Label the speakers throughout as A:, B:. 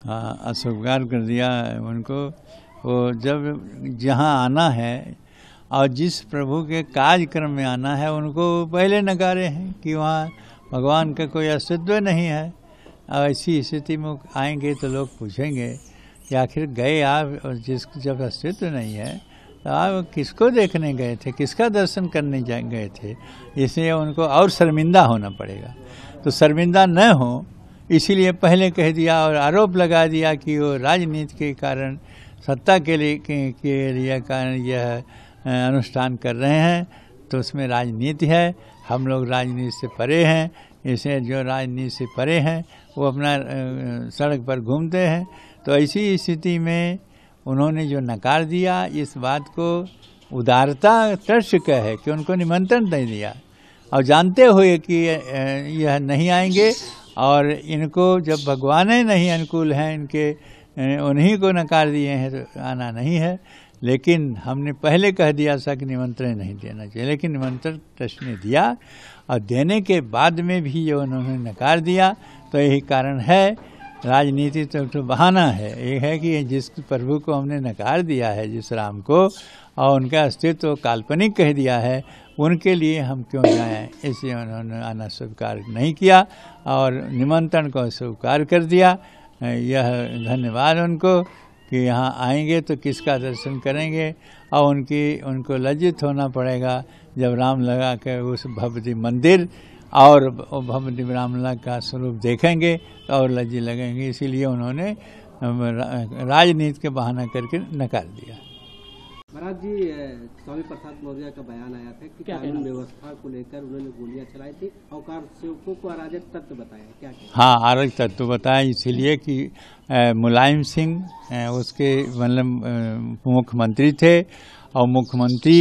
A: हाँ, अस्वीकार कर दिया उनको। वो जब जहाँ आना है और जिस प्रभु के कार्यक्रम में आना है उनको पहले नकारे हैं कि वहाँ भगवान का कोई अस्तित्व नहीं है। और ऐसी स्थिति में आएंगे तो लोग पूछेंगे कि आखिर गए आप, और जब अस्तित्व नहीं है तो आप किसको देखने गए थे, किसका दर्शन करने गए थे। इसलिए उनको और शर्मिंदा होना पड़ेगा। तो शर्मिंदा न हो इसीलिए पहले कह दिया और आरोप लगा दिया कि वो राजनीति के कारण, सत्ता के लिए कारण यह अनुष्ठान कर रहे हैं। तो उसमें राजनीति है, हम लोग राजनीति से परे हैं। इसे जो राजनीति से परे हैं वो अपना सड़क पर घूमते हैं। तो ऐसी स्थिति में उन्होंने जो नकार दिया, इस बात को उदारता तर्क का है कि उनको निमंत्रण नहीं दिया और जानते हुए कि यह नहीं आएंगे और इनको जब भगवान ही नहीं अनुकूल हैं, इनके उन्हीं को नकार दिए हैं तो आना नहीं है। लेकिन हमने पहले कह दिया था कि निमंत्रण नहीं देना चाहिए, लेकिन निमंत्रण ट्रस्ट ने दिया और देने के बाद में भी जो उन्होंने नकार दिया, तो यही कारण है। राजनीति तो बहाना है। ये है कि जिस प्रभु को हमने नकार दिया है, जिस राम को, और उनका अस्तित्व काल्पनिक कह दिया है, उनके लिए हम क्यों जाएं। इसलिए उन्होंने आना स्वीकार नहीं किया और निमंत्रण को स्वीकार कर दिया। यह धन्यवाद उनको कि यहाँ आएंगे तो किसका दर्शन करेंगे। और उनको लज्जित होना पड़ेगा जब राम लगा के उस भव्य मंदिर और भव्य रामलला का स्वरूप देखेंगे तो और लज्जित लगेंगे। इसीलिए उन्होंने राजनीति के बहाना करके नकार दिया।
B: महाराज जी, स्वामी प्रसाद मौर्य का बयान आया था कि कानून व्यवस्था को लेकर उन्होंने गोलियां चलाई थी और कारसेवकों को अराजक तत्व बताया, क्या कहते? हाँ,
A: अराजक तत्व बताया इसलिए कि मुलायम सिंह उसके मतलब मुख्यमंत्री थे और मुख्यमंत्री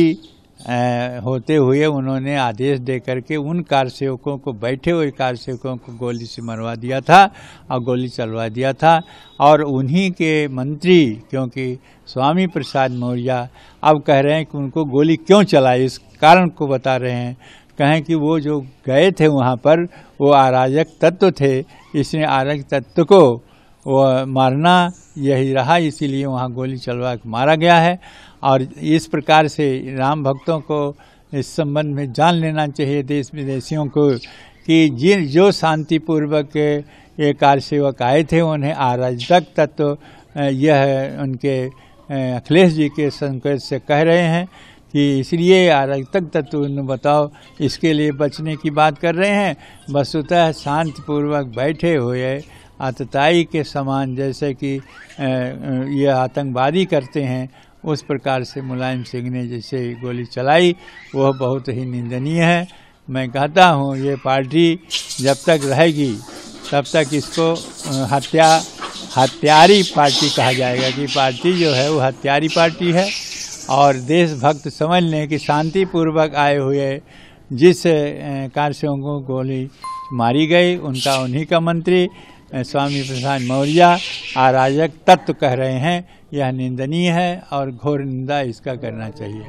A: होते हुए उन्होंने आदेश दे करके उन कारसेवकों को, बैठे हुए कारसेवकों को गोली से मरवा दिया था और गोली चलवा दिया था। और उन्हीं के मंत्री, क्योंकि स्वामी प्रसाद मौर्य अब कह रहे हैं कि उनको गोली क्यों चलाई, इस कारण को बता रहे हैं। कहें कि वो जो गए थे वहाँ पर वो अराजक तत्व थे, इसलिए अराजक तत्व को वो मारना यही रहा, इसीलिए वहाँ गोली चलवा के मारा गया है। और इस प्रकार से राम भक्तों को इस संबंध में जान लेना चाहिए, देश विदेशियों को, कि जो शांतिपूर्वक ये कारसेवक आए थे उन्हें अराजक तत्व यह उनके अखिलेश जी के संकेत से कह रहे हैं कि इसलिए अराजक तत्व बताओ, इसके लिए बचने की बात कर रहे हैं। वस्तुतः शांतिपूर्वक बैठे हुए आतताई के समान, जैसे कि ये आतंकवादी करते हैं, उस प्रकार से मुलायम सिंह ने जैसे गोली चलाई वह बहुत ही निंदनीय है। मैं कहता हूँ ये पार्टी जब तक रहेगी तब तक इसको हत्यारी पार्टी कहा जाएगा कि पार्टी जो है वो हत्यारी पार्टी है। और देशभक्त समझ लें कि शांतिपूर्वक आए हुए जिस कारसेवकों को गोली मारी गई उनका उन्हीं का मंत्री स्वामी प्रसाद मौर्य अराजक तत्व कह रहे हैं। यह निंदनीय है और घोर निंदा इसका करना चाहिए।